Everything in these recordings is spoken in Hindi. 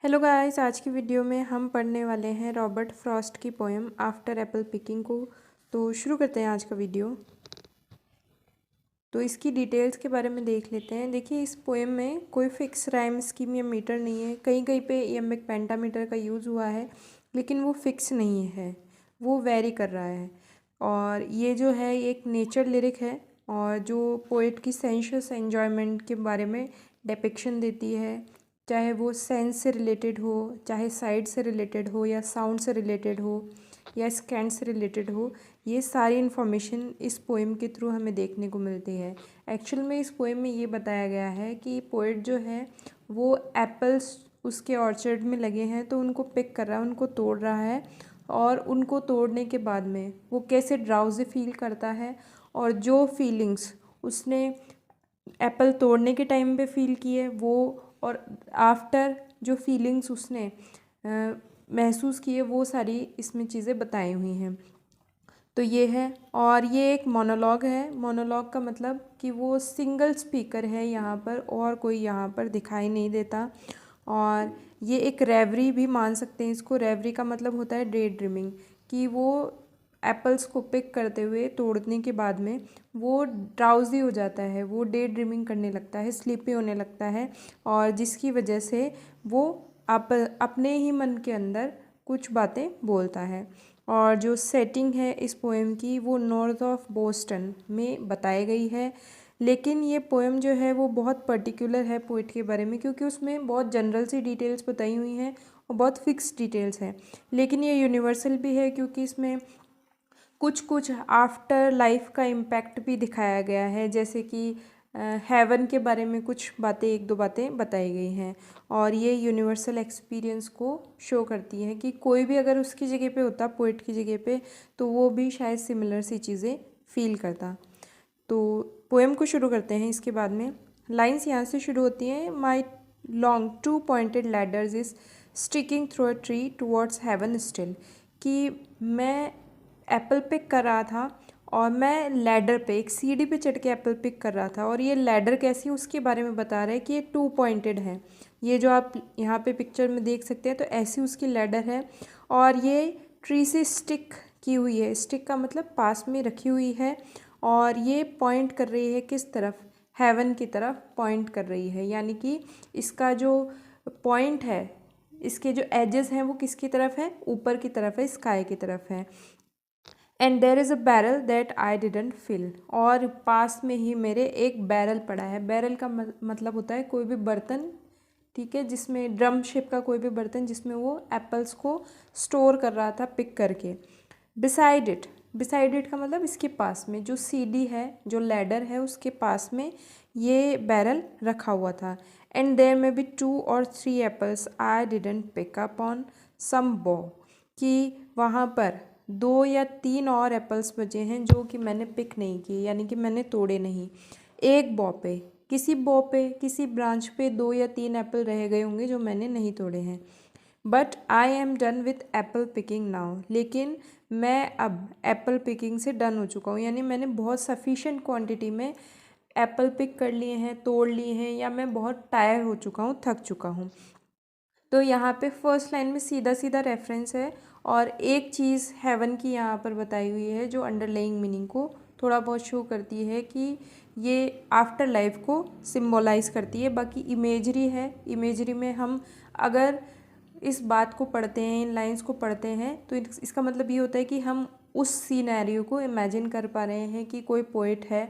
हेलो गाइस, आज की वीडियो में हम पढ़ने वाले हैं रॉबर्ट फ्रॉस्ट की पोएम आफ्टर एप्पल पिकिंग को। तो शुरू करते हैं आज का वीडियो। तो इसकी डिटेल्स के बारे में देख लेते हैं। देखिए, इस पोएम में कोई फिक्स राइम स्कीम या मीटर नहीं है। कहीं कहीं पे इयमिक पेंटामीटर का यूज़ हुआ है, लेकिन वो फिक्स नहीं है, वो वेरी कर रहा है। और ये जो है एक नेचर लिरिक है, और जो पोएट की सेंशस एन्जॉयमेंट के बारे में डिपिक्शन देती है, चाहे वो सेंस से रिलेटेड हो, चाहे साइड से रिलेटेड हो, या साउंड से रिलेटेड हो, या स्कैंट से रिलेटेड हो। ये सारी इन्फॉर्मेशन इस पोएम के थ्रू हमें देखने को मिलती है। एक्चुअल में इस पोएम में ये बताया गया है कि पोएट जो है वो एप्पल्स उसके ऑर्चर्ड में लगे हैं, तो उनको पिक कर रहा है, उनको तोड़ रहा है, और उनको तोड़ने के बाद में वो कैसे ड्राउजी फील करता है, और जो फीलिंग्स उसने एप्पल तोड़ने के टाइम पे फील की है वो, और आफ्टर जो फीलिंग्स उसने महसूस किए, वो सारी इसमें चीज़ें बताई हुई हैं। तो ये है, और ये एक मोनोलॉग है। मोनोलॉग का मतलब कि वो सिंगल स्पीकर है यहाँ पर, और कोई यहाँ पर दिखाई नहीं देता। और ये एक रेवरी भी मान सकते हैं इसको। रेवरी का मतलब होता है डे ड्रीमिंग, कि वो एप्पल्स को पिक करते हुए तोड़ने के बाद में वो ड्राउजी हो जाता है, वो डे ड्रीमिंग करने लगता है, स्लीपी होने लगता है, और जिसकी वजह से वो अपने ही मन के अंदर कुछ बातें बोलता है। और जो सेटिंग है इस पोएम की, वो नॉर्थ ऑफ बोस्टन में बताई गई है। लेकिन ये पोएम जो है वो बहुत पर्टिकुलर है पोइट के बारे में, क्योंकि उसमें बहुत जनरल सी डिटेल्स बताई हुई हैं और बहुत फिक्स डिटेल्स हैं। लेकिन ये यूनिवर्सल भी है, क्योंकि इसमें कुछ कुछ आफ्टर लाइफ का इम्पैक्ट भी दिखाया गया है, जैसे कि हेवन के बारे में कुछ बातें, एक दो बातें बताई गई हैं। और ये यूनिवर्सल एक्सपीरियंस को शो करती है कि कोई भी अगर उसकी जगह पे होता, पोइट की जगह पे, तो वो भी शायद सिमिलर सी चीज़ें फील करता। तो पोएम को शुरू करते हैं। इसके बाद में लाइंस यहाँ से शुरू होती हैं। My long two pointed ladders is sticking through a tree towards heaven still, कि मैं एप्पल पिक कर रहा था, और मैं लैडर पे, एक सीढ़ी पे चढ़ के एप्पल पिक कर रहा था। और ये लैडर कैसी है उसके बारे में बता रहा है कि ये 2 पॉइंटेड है। ये जो आप यहाँ पे पिक्चर में देख सकते हैं, तो ऐसी उसकी लैडर है, और ये ट्री से स्टिक की हुई है। स्टिक का मतलब पास में रखी हुई है, और ये पॉइंट कर रही है किस तरफ? हेवन की तरफ पॉइंट कर रही है। यानी कि इसका जो पॉइंट है, इसके जो एजेस हैं, वो किसकी तरफ है? ऊपर की तरफ है, स्काई की तरफ है। And there is a barrel that I didn't fill, और पास में ही मेरे एक बैरल पड़ा है। बैरल का मतलब होता है कोई भी बर्तन, ठीक है, जिसमें ड्रम शेप का कोई भी बर्तन, जिसमें वो एप्पल्स को स्टोर कर रहा था पिक करके। बिसाइड इट, बिसाइड इट का मतलब इसके पास में, जो सीढ़ी है, जो लैडर है, उसके पास में ये बैरल रखा हुआ था। And there may be 2 or 3 apples I didn't pick up on some bough, कि वहाँ पर 2 या 3 और एप्पल्स बचे हैं जो कि मैंने पिक नहीं किए, यानी कि मैंने तोड़े नहीं। एक बो पे, किसी ब्रांच पे 2 या 3 एप्पल रह गए होंगे जो मैंने नहीं तोड़े हैं। But I am done with Apple picking now, लेकिन मैं अब एप्पल पिकिंग से डन हो चुका हूँ, यानी मैंने बहुत सफिशेंट क्वांटिटी में एप्पल पिक कर लिए हैं, तोड़ लिए हैं, या मैं बहुत टायर हो चुका हूँ, थक चुका हूँ। तो यहाँ पे फर्स्ट लाइन में सीधा सीधा रेफरेंस है, और एक चीज़ हेवन की यहाँ पर बताई हुई है जो अंडरलाइंग मीनिंग को थोड़ा बहुत शो करती है, कि ये आफ्टर लाइफ को सिम्बोलाइज करती है। बाकी इमेजरी है, इमेजरी में हम अगर इस बात को पढ़ते हैं, इन लाइंस को पढ़ते हैं, तो इसका मतलब ये होता है कि हम उस सीनैरियो को इमेजिन कर पा रहे हैं कि कोई पोइट है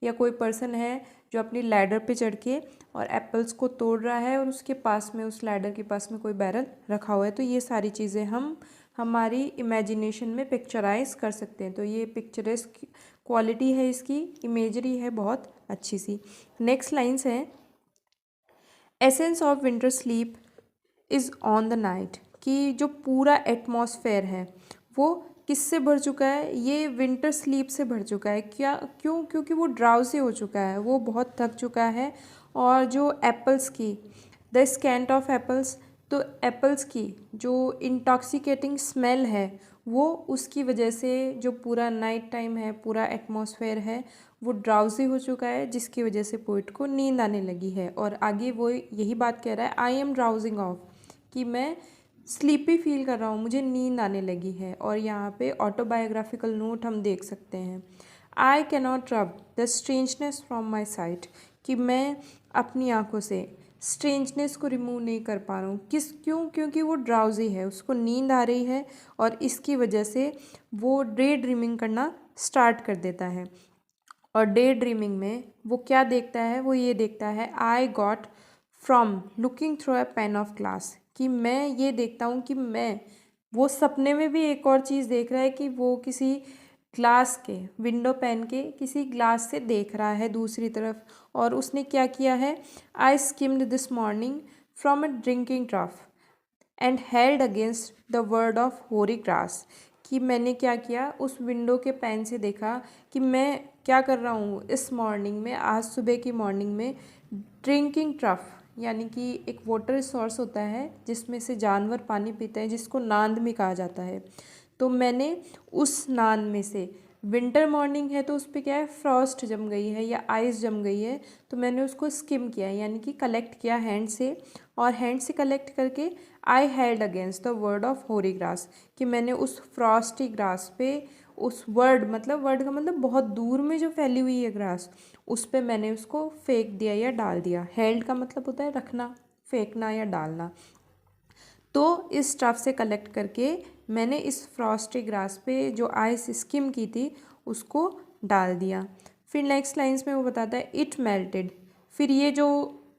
या कोई पर्सन है जो अपनी लैडर पे चढ़ के और एप्पल्स को तोड़ रहा है, और उसके पास में, उस लैडर के पास में कोई बैरल रखा हुआ है। तो ये सारी चीज़ें हम हमारी इमेजिनेशन में पिक्चराइज कर सकते हैं। तो ये पिक्चरेस्क क्वालिटी है इसकी, इमेजरी है बहुत अच्छी सी। नेक्स्ट लाइन्स हैं, essence of winter sleep is on the night, कि जो पूरा एटमॉस्फेयर है वो किससे भर चुका है? ये विंटर स्लीप से भर चुका है। क्यों? क्योंकि वो ड्राउजी हो चुका है, वो बहुत थक चुका है। और जो एप्पल्स की, द स्कैंट ऑफ एप्पल्स, तो एप्पल्स की जो इंटॉक्सिकेटिंग स्मेल है, वो उसकी वजह से, जो पूरा नाइट टाइम है, पूरा एटमॉस्फेयर है, वो ड्राउजी हो चुका है, जिसकी वजह से पोइट को नींद आने लगी है। और आगे वो यही बात कह रहा है, आई एम ड्राउजिंग ऑफ, कि मैं स्लीपी फील कर रहा हूँ, मुझे नींद आने लगी है। और यहाँ पे ऑटोबायोग्राफिकल नोट हम देख सकते हैं। आई कैनॉट रब the strangeness from my site, कि मैं अपनी आंखों से स्ट्रेंजनेस को रिमूव नहीं कर पा रहा हूँ। क्योंकि वो ड्राउजी है, उसको नींद आ रही है और इसकी वजह से वो डे ड्रीमिंग करना स्टार्ट कर देता है। और डे ड्रीमिंग में वो क्या देखता है, वो ये देखता है I got from looking through a pan of glass, कि मैं ये देखता हूँ कि मैं, वो सपने में भी एक और चीज़ देख रहा है कि वो किसी ग्लास के, विंडो पैन के किसी ग्लास से देख रहा है दूसरी तरफ। और उसने क्या किया है, I skimmed this morning from a drinking trough and held against the world of hoary grass, कि मैंने क्या किया, उस विंडो के पैन से देखा कि मैं क्या कर रहा हूँ इस मॉर्निंग में, आज सुबह की मॉर्निंग में ड्रिंकिंग ट्रफ, यानी कि एक वाटर सोर्स होता है जिसमें से जानवर पानी पीते हैं, जिसको नांद भी कहा जाता है। तो मैंने उस नांद में से, विंटर मॉर्निंग है तो उस पर क्या है, फ्रॉस्ट जम गई है या आइस जम गई है, तो मैंने उसको स्किम किया, यानी कि कलेक्ट किया हैंड से। और हैंड से कलेक्ट करके I held against the world of hoary grass, कि मैंने उस फ्रॉस्टी ग्रास पे, उस वर्ड, मतलब वर्ड का मतलब बहुत दूर में जो फैली हुई है ग्रास, उस पे मैंने उसको फेंक दिया या डाल दिया। हेल्ड का मतलब होता है रखना, फेंकना या डालना। तो इस स्टफ से कलेक्ट करके मैंने इस फ्रॉस्टी ग्रास पे जो आइस स्किम की थी उसको डाल दिया। फिर नेक्स्ट लाइंस में वो बताता है इट मेल्टेड, फिर ये जो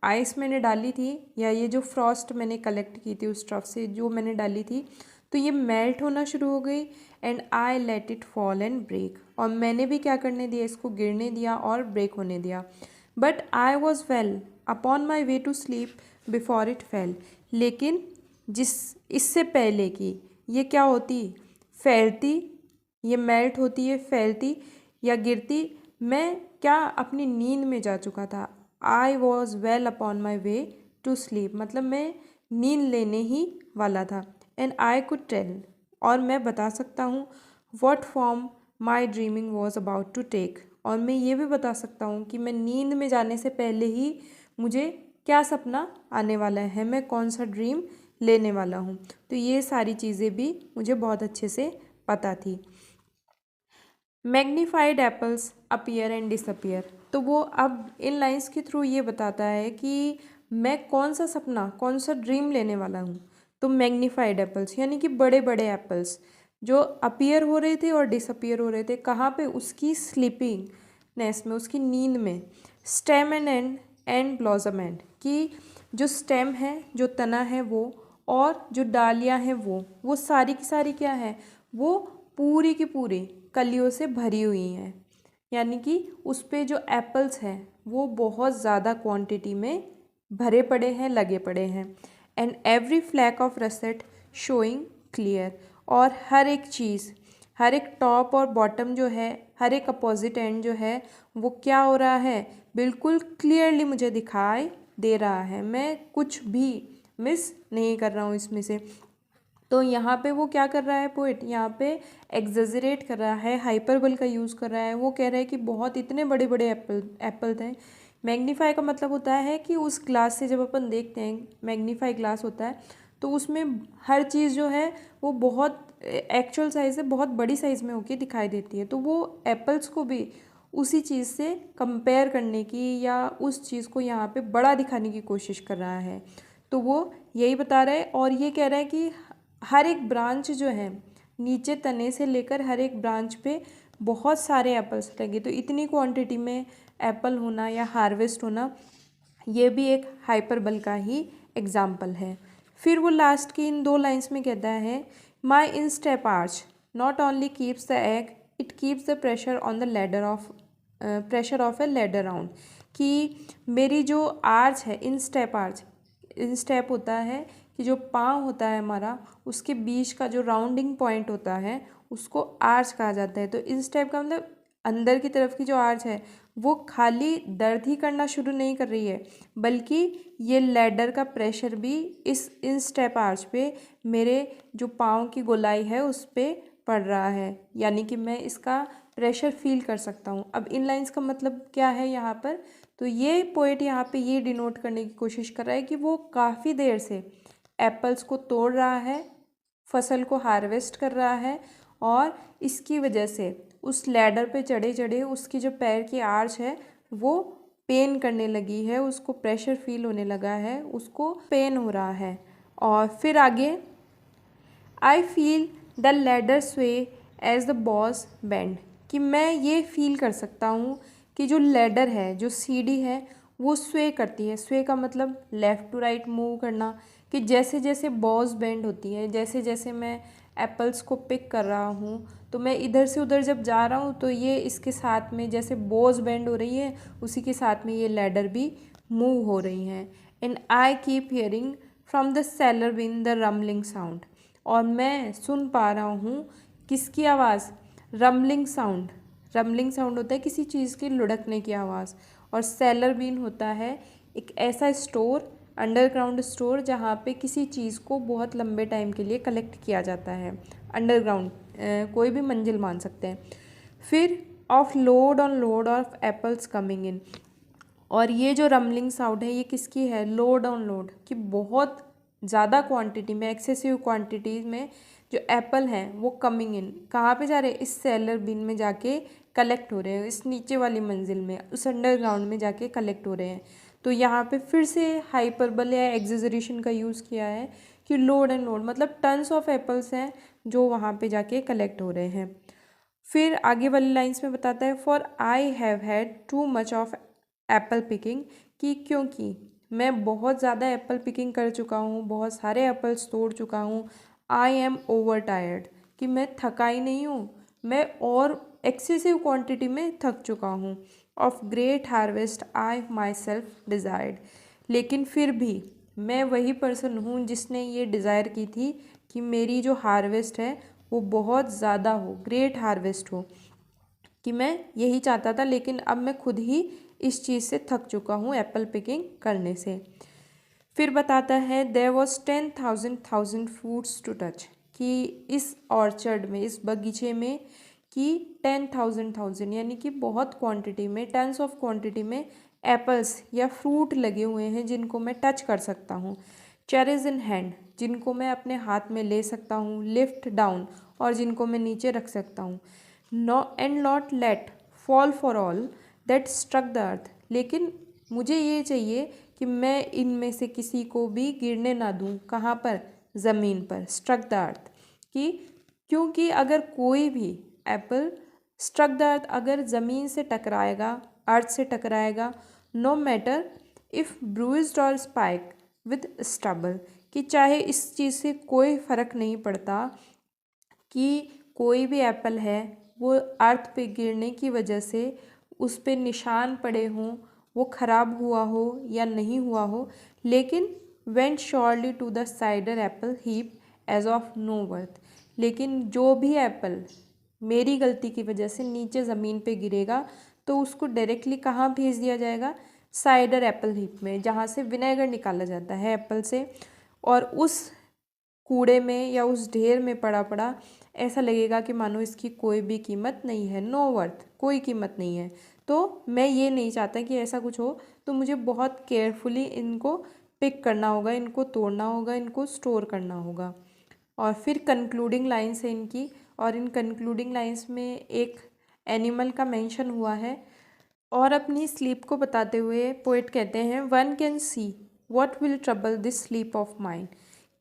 आइस मैंने डाली थी या ये जो फ्रॉस्ट मैंने कलेक्ट की थी उस स्टफ से जो मैंने डाली थी, तो ये मेल्ट होना शुरू हो गई। And I let it fall and break, और मैंने भी क्या करने दिया, इसको गिरने दिया और ब्रेक होने दिया। But I was well upon my way to sleep before it fell, लेकिन जिस इससे पहले कि ये क्या होती, फैलती, ये मेल्ट होती है, फैलती या गिरती, मैं क्या अपनी नींद में जा चुका था। I was well upon my way to sleep, मतलब मैं नींद लेने ही वाला था। एंड आई कुड टेल, और मैं बता सकता हूँ what form my dreaming was about to take, और मैं ये भी बता सकता हूँ कि मैं नींद में जाने से पहले ही मुझे क्या सपना आने वाला है, मैं कौन सा ड्रीम लेने वाला हूँ। तो ये सारी चीज़ें भी मुझे बहुत अच्छे से पता थी। Magnified apples appear and disappear, तो वो अब इन लाइंस के थ्रू ये बताता है कि मैं कौन सा सपना, कौन सा ड्रीम लेने वाला हूँ। तो मैग्नीफाइड एप्पल्स यानी कि बड़े बड़े एप्पल्स जो अपीयर हो रहे थे और डिसअपीयर हो रहे थे, कहाँ पे, उसकी स्लीपिंगनेस में, उसकी नींद में। स्टेम एंड ब्लॉसम एंड, कि जो स्टेम है, जो तना है वो, और जो डालियाँ हैं वो सारी की सारी क्या है, वो पूरी की पूरी कलियों से भरी हुई हैं, यानी कि उस पे जो एप्पल्स हैं वो बहुत ज़्यादा क्वांटिटी में भरे पड़े हैं, लगे पड़े हैं। And every fleck of russet showing clear, और हर एक चीज़, हर एक टॉप और बॉटम जो है, हर एक अपोजिट एंड जो है, वो क्या हो रहा है, बिल्कुल क्लियरली मुझे दिखाई दे रहा है, मैं कुछ भी मिस नहीं कर रहा हूँ इसमें से। तो यहाँ पे वो क्या कर रहा है पोइट, यहाँ पे एग्जेजरेट कर रहा है, हाइपरबल का यूज़ कर रहा है। वो कह रहा है कि बहुत इतने बड़े बड़े एप्पल थे। मैग्नीफाई का मतलब होता है कि उस ग्लास से जब अपन देखते हैं, मैग्नीफाई ग्लास होता है, तो उसमें हर चीज़ जो है वो बहुत एक्चुअल साइज़ से बहुत बड़ी साइज़ में होकर दिखाई देती है। तो वो एप्पल्स को भी उसी चीज़ से कंपेयर करने की या उस चीज़ को यहाँ पे बड़ा दिखाने की कोशिश कर रहा है। तो वो यही बता रहा है, और ये कह रहा है कि हर एक ब्रांच जो है, नीचे तने से लेकर हर एक ब्रांच पे बहुत सारे एप्पल्स लगे। तो इतनी क्वांटिटी में एप्पल होना या हार्वेस्ट होना, ये भी एक हाइपरबल का ही एग्जाम्पल है। फिर वो लास्ट की इन 2 लाइन्स में कहता है my instep arch not only keeps the ache, it keeps the pressure on the ladder of pressure of a ladder round, कि मेरी जो आर्च है, इंस्टेप आर्च, इंस्टेप होता है कि जो पाँव होता है हमारा, उसके बीच का जो राउंडिंग पॉइंट होता है उसको आर्च कहा जाता है। तो इंस्टेप का मतलब अंदर की तरफ की जो आर्च है वो खाली दर्द ही करना शुरू नहीं कर रही है, बल्कि ये लैडर का प्रेशर भी इस इंस्टेप आर्च पे, मेरे जो पाँव की गोलाई है उस पर पड़ रहा है, यानी कि मैं इसका प्रेशर फील कर सकता हूँ। अब इन लाइंस का मतलब क्या है यहाँ पर, तो ये पोएट यहाँ पे ये डिनोट करने की कोशिश कर रहा है कि वो काफ़ी देर से एप्पल्स को तोड़ रहा है, फसल को हार्वेस्ट कर रहा है, और इसकी वजह से उस लैडर पे चढ़े चढ़े उसकी जो पैर की आर्च है वो पेन करने लगी है, उसको प्रेशर फील होने लगा है, उसको पेन हो रहा है। और फिर आगे, आई फील द लैडर स्वे एज द बॉस बेंड, कि मैं ये फील कर सकता हूँ कि जो लैडर है, जो सीढ़ी है, वो स्वे करती है। स्वे का मतलब लेफ़्ट टू राइट मूव करना, कि जैसे जैसे बॉस बेंड होती है, जैसे जैसे मैं एप्पल्स को पिक कर रहा हूँ तो मैं इधर से उधर जब जा रहा हूँ तो ये इसके साथ में जैसे बॉस बेंड हो रही है उसी के साथ में ये लैडर भी मूव हो रही हैं। And I keep hearing from the cellar bin the rumbling sound, और मैं सुन पा रहा हूँ किसकी आवाज़? रमलिंग साउंड। रमलिंग साउंड होता है किसी चीज़ के लुढ़कने की आवाज़, और सेलर बीन होता है एक ऐसा स्टोर, अंडरग्राउंड स्टोर, जहाँ पे किसी चीज़ को बहुत लंबे टाइम के लिए कलेक्ट किया जाता है। अंडरग्राउंड कोई भी मंजिल मान सकते हैं। फिर of load of apples coming in, और ये जो रमलिंग साउंड है ये किसकी है? लोड ऑन लोड, कि बहुत ज़्यादा क्वांटिटी में, एक्सेसिव क्वांटिटी में जो एप्पल हैं वो कमिंग इन, कहाँ पे जा रहे हैं? इस सेलर बिन में जाके कलेक्ट हो रहे हैं, इस नीचे वाली मंजिल में, उस अंडरग्राउंड में जाके कलेक्ट हो रहे हैं। तो यहाँ पे फिर से हाइपरबल या एग्जेजरेशन का यूज़ किया है कि लोड एंड लोड, मतलब टन्स ऑफ एप्पल्स हैं जो वहाँ पे जाके कलेक्ट हो रहे हैं। फिर आगे वाली लाइंस में बताता है, for I have had too much of Apple picking, कि क्योंकि मैं बहुत ज़्यादा एप्पल पिकिंग कर चुका हूँ, बहुत सारे एप्पल्स तोड़ चुका हूँ। आई एम ओवर टायर्ड, कि मैं थका ही नहीं हूँ, मैं और एक्सेसिव क्वांटिटी में थक चुका हूँ। Of great harvest I my self desired, लेकिन फिर भी मैं वही पर्सन हूँ जिसने ये डिज़ायर की थी कि मेरी जो हार्वेस्ट है वो बहुत ज़्यादा हो, ग्रेट हार्वेस्ट हो, कि मैं यही चाहता था, लेकिन अब मैं खुद ही इस चीज़ से थक चुका हूँ एप्पल पिकिंग करने से। फिर बताता है, there was 10,000 fruits to touch, कि इस ऑर्चर्ड में, इस बगीचे में, कि 10,000 यानी कि बहुत क्वांटिटी में, टन्स ऑफ क्वांटिटी में एप्पल्स या फ्रूट लगे हुए हैं जिनको मैं टच कर सकता हूँ। चेरीज इन हैंड, जिनको मैं अपने हाथ में ले सकता हूँ। लिफ्ट डाउन, और जिनको मैं नीचे रख सकता हूँ। No and not let fall for all that struck the earth, लेकिन मुझे ये चाहिए कि मैं इनमें से किसी को भी गिरने ना दूँ। कहाँ पर? ज़मीन पर। स्ट्रक द अर्थ, कि क्योंकि अगर कोई भी एप्पल स्ट्रक द अर्थ, अगर ज़मीन से टकराएगा, अर्थ से टकराएगा, नो मैटर इफ़ ब्रूइज्ड और स्पाइक विद स्टबल, कि चाहे इस चीज़ से कोई फ़र्क नहीं पड़ता कि कोई भी एप्पल है वो अर्थ पे गिरने की वजह से उस पे निशान पड़े हों, वो ख़राब हुआ हो या नहीं हुआ हो, लेकिन went surely to the cider apple heap as of no worth, लेकिन जो भी एप्पल मेरी गलती की वजह से नीचे ज़मीन पे गिरेगा तो उसको डायरेक्टली कहाँ भेज दिया जाएगा? साइडर एप्पल हीप में, जहाँ से विनेगर निकाला जाता है एप्पल से, और उस कूड़े में या उस ढेर में पड़ा पड़ा ऐसा लगेगा कि मानो इसकी कोई भी कीमत नहीं है, नो वर्थ, कोई कीमत नहीं है। तो मैं ये नहीं चाहता कि ऐसा कुछ हो, तो मुझे बहुत केयरफुली इनको पिक करना होगा, इनको तोड़ना होगा, इनको स्टोर करना होगा। और फिर कंक्लूडिंग लाइन्स है इनकी, और इन कंक्लूडिंग लाइन्स में एक एनिमल का मेंशन हुआ है। और अपनी स्लीप को बताते हुए पोएट कहते हैं, one can see what will trouble this sleep of mind,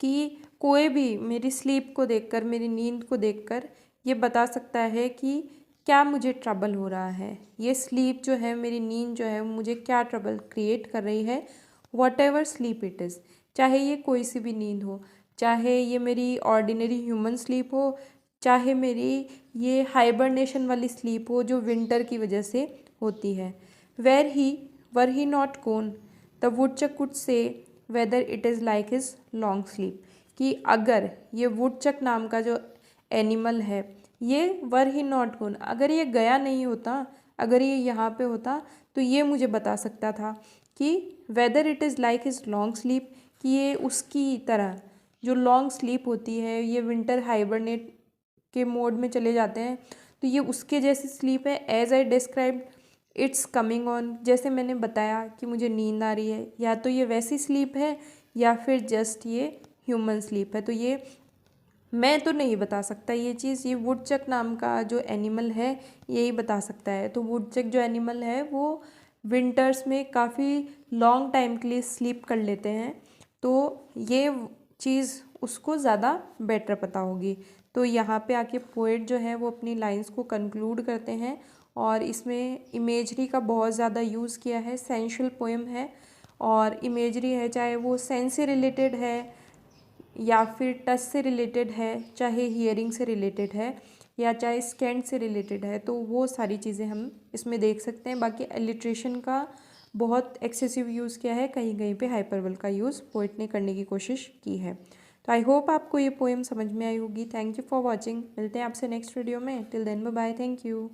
कि कोई भी मेरी स्लीप को देखकर, मेरी नींद को देखकर ये बता सकता है कि क्या मुझे ट्रबल हो रहा है, ये स्लीप जो है, मेरी नींद जो है, मुझे क्या ट्रबल क्रिएट कर रही है। What ever sleep it is, चाहे ये कोई सी भी नींद हो, चाहे ये मेरी ऑर्डिनरी ह्यूमन स्लीप हो, चाहे मेरी ये हाइबरनेशन वाली स्लीप हो जो विंटर की वजह से होती है। Were he not gone the woodchuck could say whether it is like his long sleep, कि अगर ये वुडचक नाम का जो एनिमल है, ये वर ही नॉट गोन, अगर ये गया नहीं होता, अगर ये यहाँ पे होता तो ये मुझे बता सकता था कि weather it is like his long sleep, कि ये उसकी तरह जो लॉन्ग स्लीप होती है, ये विंटर हाइबरनेट के मोड में चले जाते हैं, तो ये उसके जैसी स्लीप है। As I described it's coming on, जैसे मैंने बताया कि मुझे नींद आ रही है, या तो ये वैसी स्लीप है या फिर जस्ट ये ह्यूमन स्लीप है। तो ये मैं तो नहीं बता सकता ये चीज़, ये वुडचक नाम का जो एनिमल है यही बता सकता है। तो वुडचक जो एनिमल है वो विंटर्स में काफ़ी लॉन्ग टाइम के लिए स्लीप कर लेते हैं, तो ये चीज़ उसको ज़्यादा बेटर पता होगी। तो यहाँ पे आके पोएट जो है वो अपनी लाइंस को कंक्लूड करते हैं और इसमें इमेजरी का बहुत ज़्यादा यूज़ किया है। सेंशुअल पोएम है और इमेजरी है, चाहे वो सेंस से रिलेटेड है या फिर टच से रिलेटेड है, चाहे हियरिंग से रिलेटेड है या चाहे स्कैंड से रिलेटेड है, तो वो सारी चीज़ें हम इसमें देख सकते हैं। बाकी एलिट्रेशन का बहुत एक्सेसिव यूज़ किया है, कहीं कहीं पे हाइपरबल का यूज़ पोइट ने करने की कोशिश की है। तो आई होप आपको ये पोएम समझ में आई होगी। Thank you for watching. मिलते हैं आपसे नेक्स्ट वीडियो में। Till then bye bye. Thank you.